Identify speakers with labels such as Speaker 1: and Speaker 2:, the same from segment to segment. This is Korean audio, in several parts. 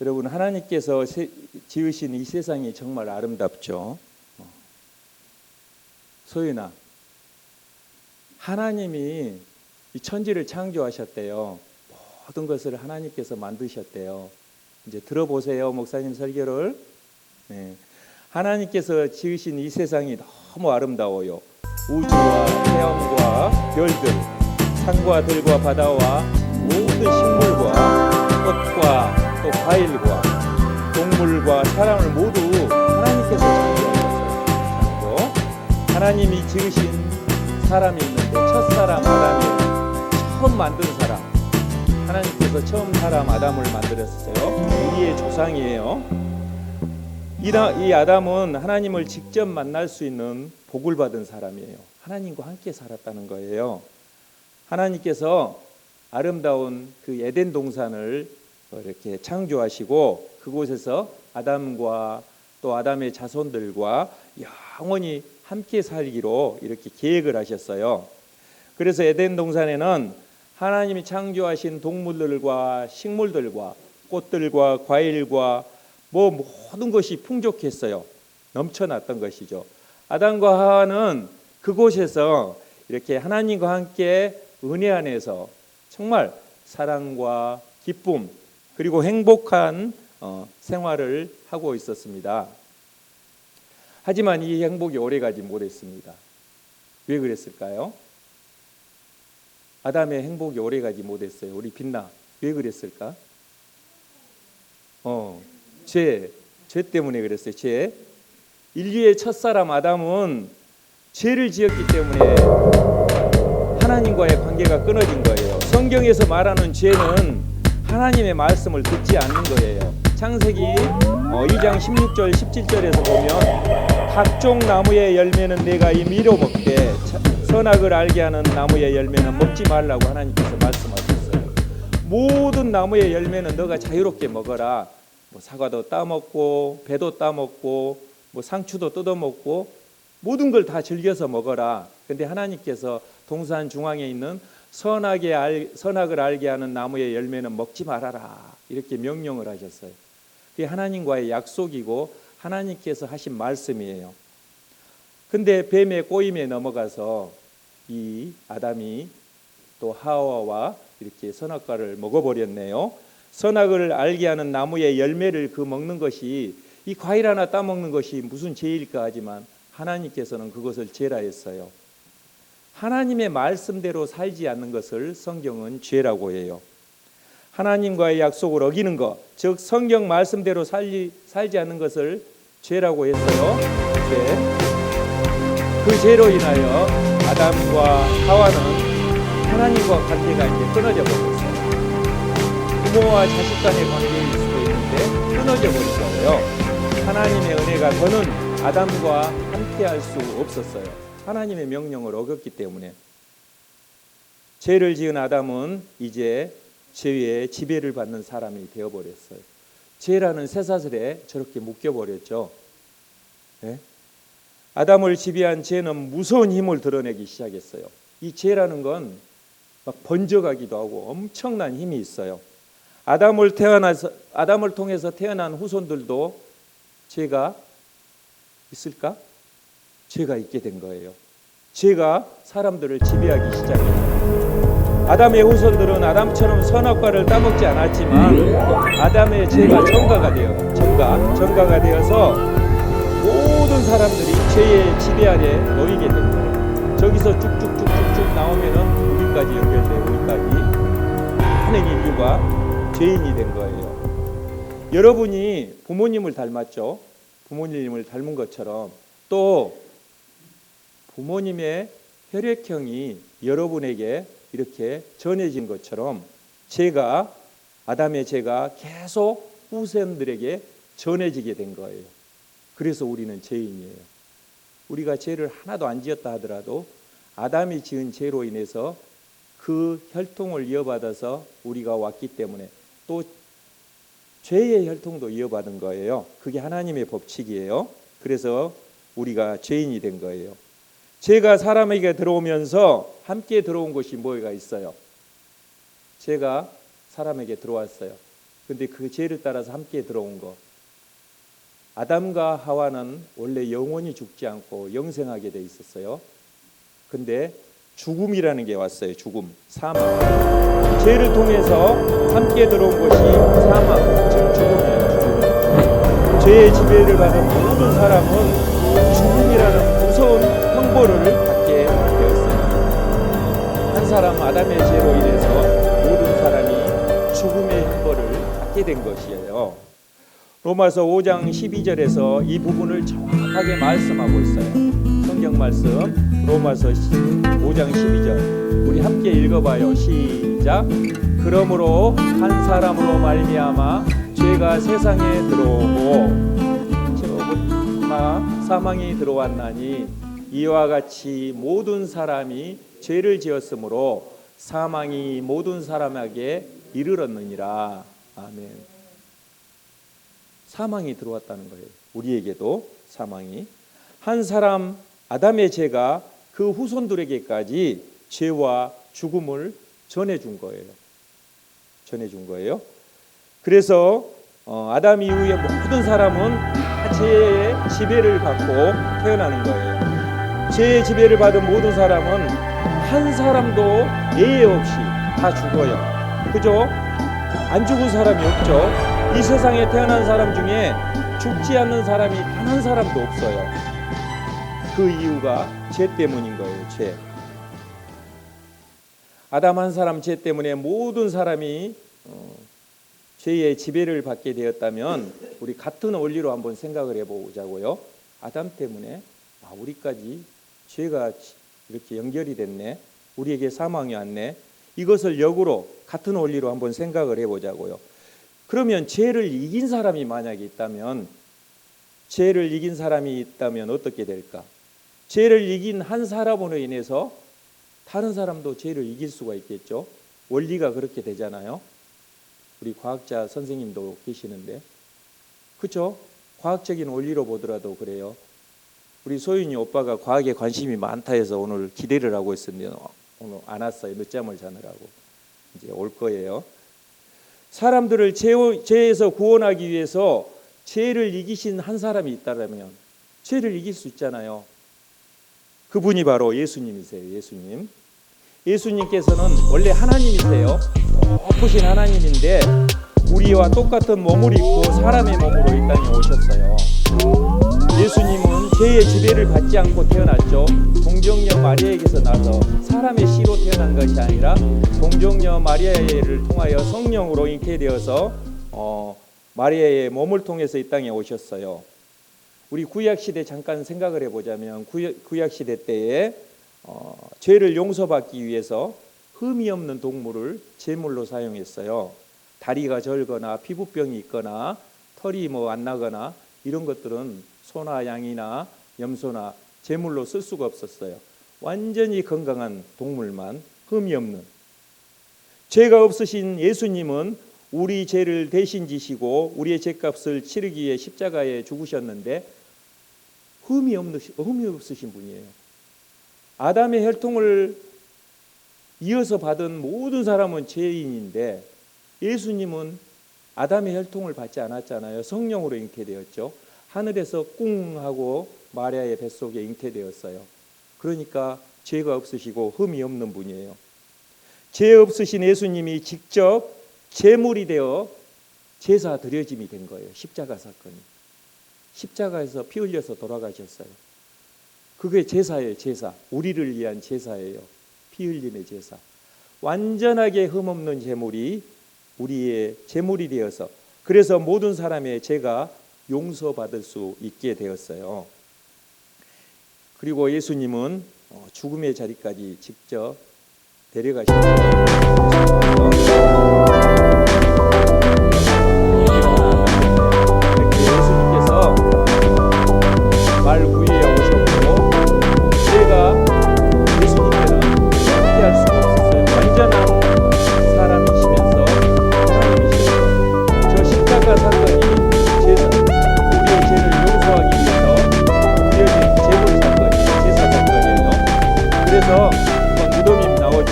Speaker 1: 여러분, 하나님께서 지으신 이 세상이 정말 아름답죠. 소윤아, 하나님이 이 천지를 창조하셨대요. 모든 것을 하나님께서 만드셨대요. 이제 들어보세요, 목사님 설교를. 네. 하나님께서 지으신 이 세상이 너무 아름다워요. 우주와 태양과 별들, 산과 들과 바다와 모든 식물과 꽃과 또 과일과 동물과 사람을 모두 하나님께서 창조하셨어요. 하나님이 지으신 사람이 있는데 첫사람 아담이 처음 만든 사람, 하나님께서 처음 사람 아담을 만들었어요. 우리의 조상이에요. 이 아담은 하나님을 직접 만날 수 있는 복을 받은 사람이에요. 하나님과 함께 살았다는 거예요. 하나님께서 아름다운 그 에덴 동산을 이렇게 창조하시고 그곳에서 아담과 또 아담의 자손들과 영원히 함께 살기로 이렇게 계획을 하셨어요. 그래서 에덴 동산에는 하나님이 창조하신 동물들과 식물들과 꽃들과 과일과 모든 것이 풍족했어요. 넘쳐났던 것이죠. 아담과 하와는 그곳에서 이렇게 하나님과 함께 은혜 안에서 정말 사랑과 기쁨 그리고 행복한 생활을 하고 있었습니다. 하지만 이 행복이 오래가지 못했습니다. 왜 그랬을까요? 아담의 행복이 오래가지 못했어요. 우리 빛나, 왜 그랬을까? 죄 때문에 그랬어요. 죄. 인류의 첫사람 아담은 죄를 지었기 때문에 하나님과의 관계가 끊어진 거예요. 성경에서 말하는 죄는 하나님의 말씀을 듣지 않는 거예요. 창세기 2장 16절 17절에서 보면 각종 나무의 열매는 내가 임의로 먹되 선악을 알게 하는 나무의 열매는 먹지 말라고 하나님께서 말씀하셨어요. 모든 나무의 열매는 너가 자유롭게 먹어라. 사과도 따먹고 배도 따먹고 상추도 뜯어먹고 모든 걸 다 즐겨서 먹어라. 그런데 하나님께서 동산 중앙에 있는 선악을 알게 하는 나무의 열매는 먹지 말아라. 이렇게 명령을 하셨어요. 그게 하나님과의 약속이고 하나님께서 하신 말씀이에요. 근데 뱀의 꼬임에 넘어가서 이 아담이 또 하와와 이렇게 선악과를 먹어버렸네요. 선악을 알게 하는 나무의 열매를 먹는 것이 이 과일 하나 따먹는 것이 무슨 죄일까 하지만 하나님께서는 그것을 죄라 했어요. 하나님의 말씀대로 살지 않는 것을 성경은 죄라고 해요. 하나님과의 약속을 어기는 것, 즉 성경 말씀대로 살지 않는 것을 죄라고 했어요. 그 죄로 인하여 아담과 하와는 하나님과 관계가 이제 끊어져 버렸어요. 부모와 자식 간의 관계일 수도 있는데 끊어져 버린 거예요. 하나님의 은혜가 더는 아담과 함께할 수 없었어요. 하나님의 명령을 어겼기 때문에. 죄를 지은 아담은 이제 죄의 지배를 받는 사람이 되어버렸어요. 죄라는 쇠사슬에 저렇게 묶여버렸죠. 네? 아담을 지배한 죄는 무서운 힘을 드러내기 시작했어요. 이 죄라는 건 막 번져가기도 하고 엄청난 힘이 있어요. 아담을 통해서 태어난 후손들도 죄가 있을까? 죄가 있게 된 거예요. 죄가 사람들을 지배하기 시작해요. 아담의 후손들은 아담처럼 선악과를 따먹지 않았지만 아담의 죄가 전가가 되어서 모든 사람들이 죄의 지배 아래 놓이게 된 거예요. 저기서 쭉쭉쭉쭉 나오면은 우리까지 연결돼요. 우리까지 많은 인류가 죄인이 된 거예요. 여러분이 부모님을 닮았죠. 부모님을 닮은 것처럼 또 부모님의 혈액형이 여러분에게 이렇게 전해진 것처럼 아담의 죄가 계속 후손들에게 전해지게 된 거예요. 그래서 우리는 죄인이에요. 우리가 죄를 하나도 안 지었다 하더라도 아담이 지은 죄로 인해서 그 혈통을 이어받아서 우리가 왔기 때문에 또 죄의 혈통도 이어받은 거예요. 그게 하나님의 법칙이에요. 그래서 우리가 죄인이 된 거예요. 죄가 사람에게 들어오면서 함께 들어온 것이 뭐가 있어요? 죄가 사람에게 들어왔어요. 근데 그 죄를 따라서 함께 들어온 거. 아담과 하와는 원래 영원히 죽지 않고 영생하게 돼 있었어요. 근데 죽음이라는 게 왔어요. 죽음, 사망. 죄를 통해서 함께 들어온 것이 사망, 즉 죽음이에요. 죽음. 죄의 지배를 받은 모든 사람은 죽음이라는 무서운 형벌을 받게 되었어요. 한 사람 아담의 죄로 인해서 모든 사람이 죽음의 형벌을 받게 된 것이에요. 로마서 5장 12절에서 이 부분을 정확하게 말씀하고 있어요. 성경 말씀 로마서 5장 12절 우리 함께 읽어봐요. 시작. 그러므로 한 사람으로 말미암아 죄가 세상에 들어오고 사망이 들어왔나니 이와 같이 모든 사람이 죄를 지었으므로 사망이 모든 사람에게 이르렀느니라. 아멘. 사망이 들어왔다는 거예요. 우리에게도 사망이. 한 사람 아담의 죄가 그 후손들에게까지 죄와 죽음을 전해준 거예요. 전해준 거예요. 그래서 아담 이후에 모든 사람은 다 죄의 지배를 받고 태어나는 거예요. 죄의 지배를 받은 모든 사람은 한 사람도 예외 없이 다 죽어요. 그죠? 안 죽은 사람이 없죠. 이 세상에 태어난 사람 중에 죽지 않는 사람이 단 한 사람도 없어요. 그 이유가 죄 때문인 거예요. 죄. 아담 한 사람 죄 때문에 모든 사람이 죄의 지배를 받게 되었다면 우리 같은 원리로 한번 생각을 해보자고요. 아담 때문에 우리까지 죄가 이렇게 연결이 됐네. 우리에게 사망이 왔네. 이것을 역으로 같은 원리로 한번 생각을 해보자고요. 그러면 죄를 이긴 사람이 만약에 있다면 죄를 이긴 사람이 있다면 어떻게 될까? 죄를 이긴 한 사람으로 인해서 다른 사람도 죄를 이길 수가 있겠죠. 원리가 그렇게 되잖아요. 우리 과학자 선생님도 계시는데 그렇죠? 과학적인 원리로 보더라도 그래요. 우리 소윤이 오빠가 과학에 관심이 많다 해서 오늘 기대를 하고 있었는데 오늘 안 왔어요. 늦잠을 자느라고. 이제 올 거예요. 사람들을 죄에서 구원하기 위해서 죄를 이기신 한 사람이 있다면 죄를 이길 수 있잖아요. 그분이 바로 예수님이세요. 예수님. 예수님께서는 원래 하나님이세요. 높으신 하나님인데 우리와 똑같은 몸을 입고 사람의 몸으로 이 땅에 오셨어요. 예수님은 죄의 지배를 받지 않고 태어났죠. 동정녀 마리아에게서 나서 사람의 씨로 태어난 것이 아니라 동정녀 마리아를 통하여 성령으로 잉태되어서 마리아의 몸을 통해서 이 땅에 오셨어요. 우리 구약시대 잠깐 생각을 해보자면 구약시대 때에 죄를 용서받기 위해서 흠이 없는 동물을 제물로 사용했어요. 다리가 절거나 피부병이 있거나 털이 안 나거나 이런 것들은 소나 양이나 염소나 제물로 쓸 수가 없었어요. 완전히 건강한 동물만, 흠이 없는. 죄가 없으신 예수님은 우리 죄를 대신 지시고 우리의 죄값을 치르기 위해 십자가에 죽으셨는데 흠이 없으신 분이에요. 아담의 혈통을 이어서 받은 모든 사람은 죄인인데 예수님은 아담의 혈통을 받지 않았잖아요. 성령으로 잉태되었죠. 하늘에서 꿍 하고 마리아의 뱃속에 잉태되었어요. 그러니까 죄가 없으시고 흠이 없는 분이에요. 죄 없으신 예수님이 직접 제물이 되어 제사 드려짐이 된 거예요. 십자가 사건이. 십자가에서 피 흘려서 돌아가셨어요. 그게 제사예요. 제사. 우리를 위한 제사예요. 피 흘림의 제사. 완전하게 흠없는 제물이 우리의 제물이 되어서 그래서 모든 사람의 죄가 용서받을 수 있게 되었어요. 그리고 예수님은 죽음의 자리까지 직접 데려가셨어요. 이렇게 예수님께서 말 위에 오셨고 죄가 예수님께는 함께할 수가 없었어요. 완전한 사람이시면서 하나님이시죠. 저 십자가 사건이 우리의 죄를 용서하기 위해서 드려진 제물 사건이에요. 제사 사건이에요. 그래서 무덤이 나오죠.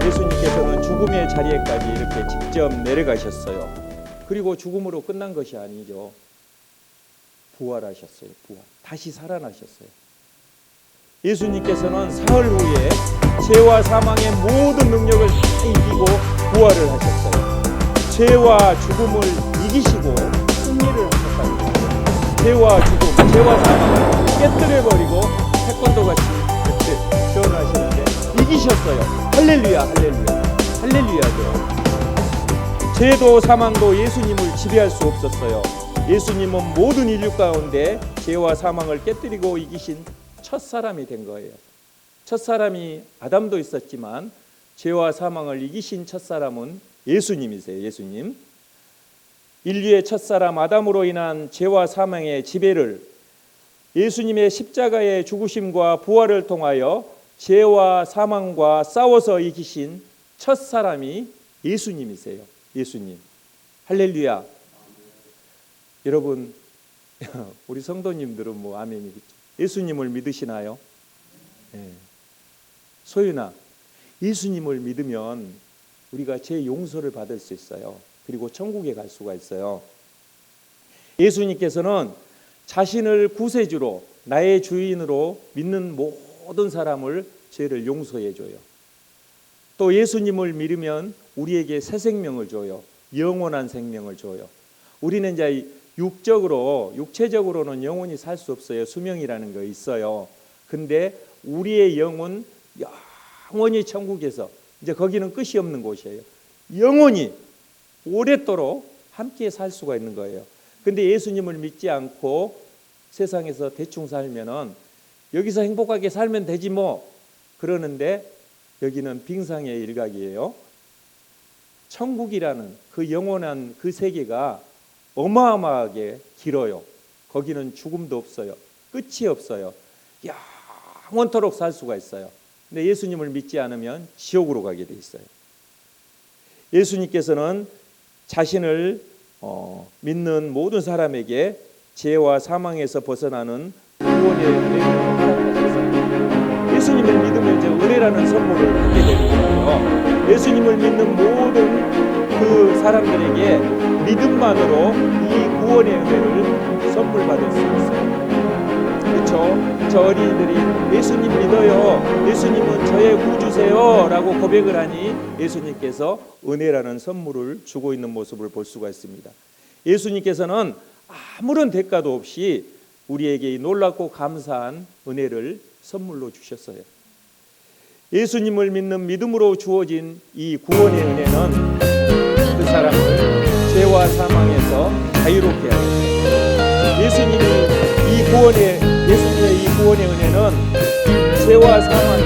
Speaker 1: 예수님께서는 죽음의 자리에까지 이렇게 직접 내려가셨어요. 그리고 죽음으로 끝난 것이 아니죠. 부활하셨어요. 부활. 다시 살아나셨어요. 예수님께서는 사흘 후에 죄와 사망의 모든 능력을 다 이기고 부활을 하셨어요. 죄와 죽음을 이기시고 승리를 하셨다는 거예요. 죄와 죽음, 죄와 사망을 깨뜨려버리고 태권도같이 이렇게 표현하시는데 이기셨어요. 할렐루야, 할렐루야, 할렐루야죠. 죄도 사망도 예수님을 지배할 수 없었어요. 예수님은 모든 인류 가운데 죄와 사망을 깨뜨리고 이기신 첫 사람이 된 거예요. 첫 사람이 아담도 있었지만 죄와 사망을 이기신 첫 사람은 예수님이세요. 예수님. 인류의 첫 사람 아담으로 인한 죄와 사망의 지배를 예수님의 십자가의 죽으심과 부활을 통하여 죄와 사망과 싸워서 이기신 첫 사람이 예수님이세요. 예수님. 할렐루야. 여러분, 우리 성도님들은 뭐 아멘이겠죠. 예수님을 믿으시나요? 네. 소윤아, 예수님을 믿으면 우리가 죄 용서를 받을 수 있어요. 그리고 천국에 갈 수가 있어요. 예수님께서는 자신을 구세주로, 나의 주인으로 믿는 모든 사람을 죄를 용서해 줘요. 또 예수님을 믿으면 우리에게 새 생명을 줘요. 영원한 생명을 줘요. 우리는 이제 육체적으로는 영원히 살 수 없어요. 수명이라는 거 있어요. 근데 우리의 영은 영원히 천국에서, 이제 거기는 끝이 없는 곳이에요. 영원히 오랫도록 함께 살 수가 있는 거예요. 근데 예수님을 믿지 않고 세상에서 대충 살면은 여기서 행복하게 살면 되지 뭐, 그러는데 여기는 빙상의 일각이에요. 천국이라는 그 영원한 그 세계가 어마어마하게 길어요. 거기는 죽음도 없어요. 끝이 없어요. 영원토록 살 수가 있어요. 근데 예수님을 믿지 않으면 지옥으로 가게 돼 있어요. 예수님께서는 자신을 믿는 모든 사람에게 죄와 사망에서 벗어나는 구원의 은혜를 허락하셨어요. 예수님을 믿으면 이제 은혜라는 선물을 받게 되는 거예요. 예수님을 믿는 모든 그 사람들에게 믿음만으로 이 구원의 은혜를 선물 받을 수 있어요. 그렇죠? 저 어린이들이 예수님 믿어요, 예수님은 저의 구주세요 라고 고백을 하니 예수님께서 은혜라는 선물을 주고 있는 모습을 볼 수가 있습니다. 예수님께서는 아무런 대가도 없이 우리에게 이 놀랍고 감사한 은혜를 선물로 주셨어요. 예수님을 믿는 믿음으로 주어진 이 구원의 은혜는 그 사람을 죄와 사망에서 자유롭게 하겠어요. 예수님의 이 구원의 은혜는 죄와 사망이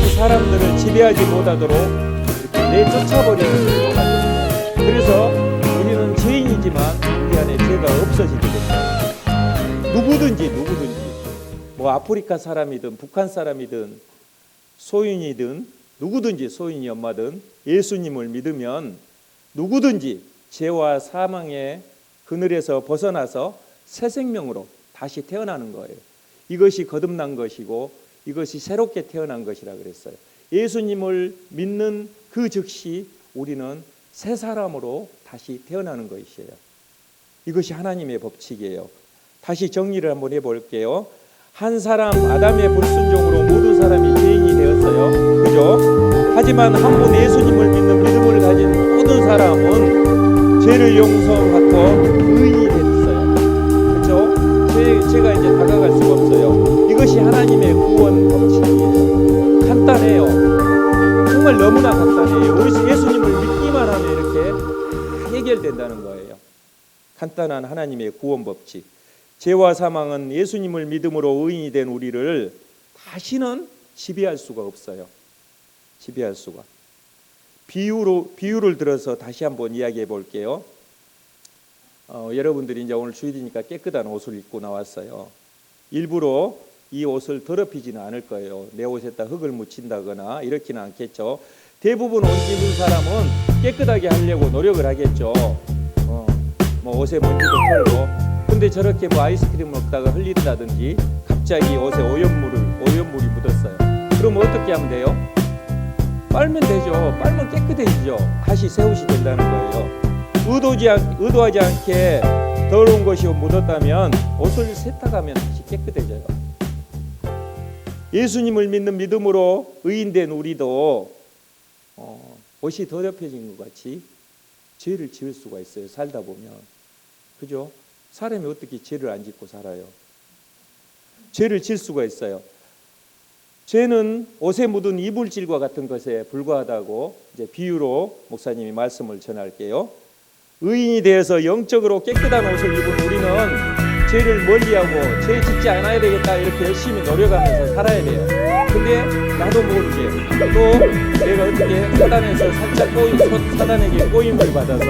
Speaker 1: 이 사람들을 지배하지 못하도록 이렇게 내쫓아버리는 일로 만듭니다. 그래서 우리는 죄인이지만 우리 안에 죄가 없어지게 됩니다. 누구든지 뭐 아프리카 사람이든 북한 사람이든 소인이든 누구든지, 소인이 엄마든 예수님을 믿으면 누구든지 죄와 사망의 그늘에서 벗어나서 새 생명으로 다시 태어나는 거예요. 이것이 거듭난 것이고 이것이 새롭게 태어난 것이라 그랬어요. 예수님을 믿는 그 즉시 우리는 새 사람으로 다시 태어나는 것이에요. 이것이 하나님의 법칙이에요. 다시 정리를 한번 해볼게요. 한 사람 아담의 불순종으로 모든 사람이 죄인이 되었어요. 그죠? 하지만 한 분 예수님을 믿는 믿음을 가진 모든 사람은 죄를 용서받고 의인이 됐어요. 그렇죠? 죄가 이제 다가갈 수가 없어요. 이것이 하나님의 구원 법칙이에요. 간단해요. 정말 너무나 간단해요. 우리 예수님을 믿기만 하면 이렇게 다 해결된다는 거예요. 간단한 하나님의 구원 법칙. 죄와 사망은 예수님을 믿음으로 의인이 된 우리를 다시는 지배할 수가 없어요. 지배할 수가. 비유를 들어서 다시 한번 이야기해 볼게요. 여러분들이 이제 오늘 주일이니까 깨끗한 옷을 입고 나왔어요. 일부러 이 옷을 더럽히지는 않을 거예요. 내 옷에다 흙을 묻힌다거나 이렇지는 않겠죠. 대부분 옷 입은 사람은 깨끗하게 하려고 노력을 하겠죠. 뭐 옷에 먼지도 털고. 근데 저렇게 뭐 아이스크림 먹다가 흘린다든지 갑자기 옷에 오염물이 묻었어요. 그럼 어떻게 하면 돼요? 빨면 되죠. 빨면 깨끗해지죠. 다시 새 옷이 된다는 거예요. 의도하지 않게 더러운 것이 묻었다면 옷을 세탁하면 다시 깨끗해져요. 예수님을 믿는 믿음으로 의인된 우리도 옷이 더럽혀진 것 같이 죄를 지을 수가 있어요. 살다 보면. 그죠? 사람이 어떻게 죄를 안 짓고 살아요? 죄를 질 수가 있어요. 죄는 옷에 묻은 이물질과 같은 것에 불과하다고 이제 비유로 목사님이 말씀을 전할게요. 의인이 되어서 영적으로 깨끗한 옷을 입은 우리는 죄를 멀리하고 죄 짓지 않아야 되겠다 이렇게 열심히 노력하면서 살아야 돼요. 근데 나도 모르게 또 내가 어떻게 사단에서 살짝 사단에게 꼬임을 받아서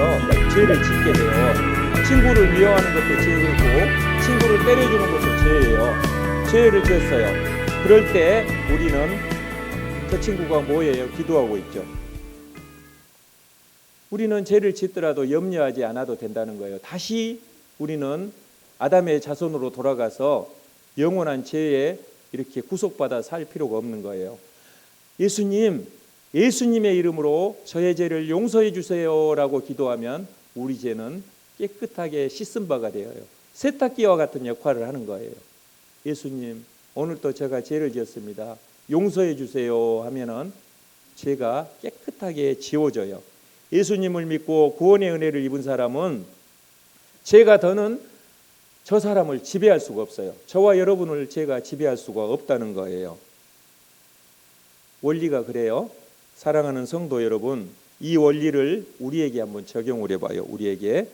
Speaker 1: 죄를 짓게 돼요. 친구를 미워하는 것도 죄이고 친구를 때려주는 것도 죄예요. 죄를 지었어요. 그럴 때 우리는 저 친구가 뭐예요? 기도하고 있죠. 우리는 죄를 짓더라도 염려하지 않아도 된다는 거예요. 다시 우리는 아담의 자손으로 돌아가서 영원한 죄에 이렇게 구속받아 살 필요가 없는 거예요. 예수님의 이름으로 저의 죄를 용서해 주세요라고 기도하면 우리 죄는 깨끗하게 씻은 바가 되어요. 세탁기와 같은 역할을 하는 거예요. 예수님, 오늘도 제가 죄를 지었습니다. 용서해 주세요 하면은 죄가 깨끗하게 지워져요. 예수님을 믿고 구원의 은혜를 입은 사람은 죄가 더는 저 사람을 지배할 수가 없어요. 저와 여러분을 죄가 지배할 수가 없다는 거예요. 원리가 그래요. 사랑하는 성도 여러분, 이 원리를 우리에게 한번 적용을 해봐요. 우리에게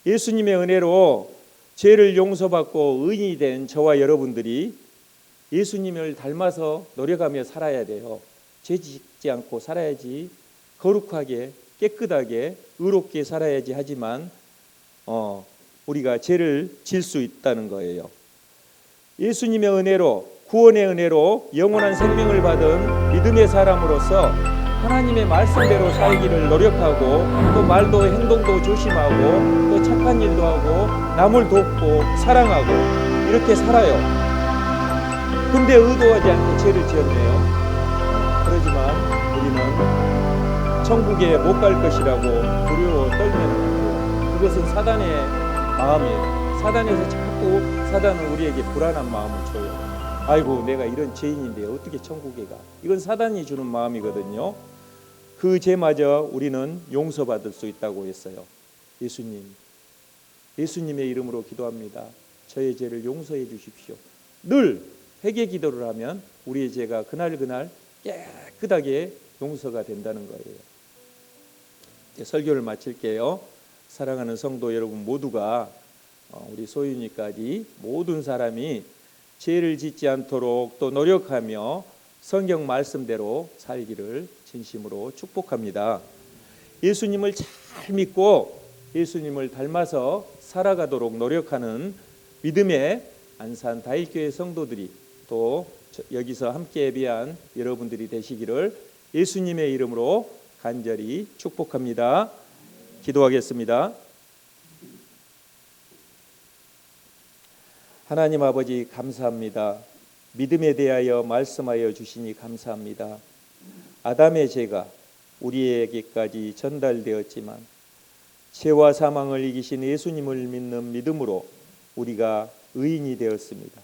Speaker 1: 예수님의 은혜로 죄를 용서받고 의인이 된 저와 여러분들이 예수님을 닮아서 노력하며 살아야 돼요. 죄 짓지 않고 살아야지, 거룩하게 깨끗하게 의롭게 살아야지 하지만 우리가 죄를 질 수 있다는 거예요. 예수님의 은혜로 구원의 은혜로 영원한 생명을 받은 믿음의 사람으로서 하나님의 말씀대로 살기를 노력하고 또 말도 행동도 조심하고 또 착한 일도 하고 남을 돕고 사랑하고 이렇게 살아요. 근데 의도하지 않게 죄를 지었네요. 그러지만 우리는 천국에 못 갈 것이라고 두려워 떨면은 그것은 사단의 마음이에요. 사단에서 자꾸 사단은 우리에게 불안한 마음을 줘요. 아이고 내가 이런 죄인인데 어떻게 천국에 가? 이건 사단이 주는 마음이거든요. 그 죄마저 우리는 용서받을 수 있다고 했어요. 예수님의 이름으로 기도합니다. 저의 죄를 용서해 주십시오. 늘 회개 기도를 하면 우리의 죄가 그날 깨끗하게 용서가 된다는 거예요. 이제 설교를 마칠게요. 사랑하는 성도 여러분 모두가 우리 소윤이까지 모든 사람이 죄를 짓지 않도록 또 노력하며 성경 말씀대로 살기를 진심으로 축복합니다. 예수님을 잘 믿고 예수님을 닮아서 살아가도록 노력하는 믿음의 안산 다일교회 성도들이 또 여기서 함께 예배한 여러분들이 되시기를 예수님의 이름으로 간절히 축복합니다. 기도하겠습니다. 하나님 아버지 감사합니다. 믿음에 대하여 말씀하여 주시니 감사합니다. 아담의 죄가 우리에게까지 전달되었지만 죄와 사망을 이기신 예수님을 믿는 믿음으로 우리가 의인이 되었습니다.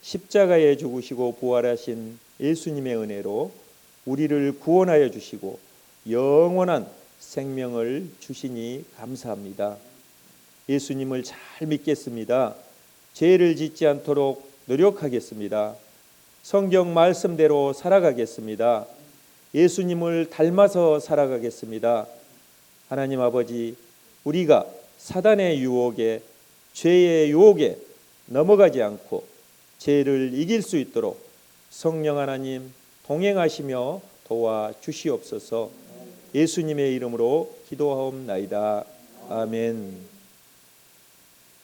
Speaker 1: 십자가에 죽으시고 부활하신 예수님의 은혜로 우리를 구원하여 주시고 영원한 생명을 주시니 감사합니다. 예수님을 잘 믿겠습니다. 죄를 짓지 않도록 노력하겠습니다. 성경 말씀대로 살아가겠습니다. 예수님을 닮아서 살아가겠습니다. 하나님 아버지, 우리가 사단의 유혹에 죄의 유혹에 넘어가지 않고 죄를 이길 수 있도록 성령 하나님 동행하시며 도와 주시옵소서. 예수님의 이름으로 기도하옵나이다. 아멘.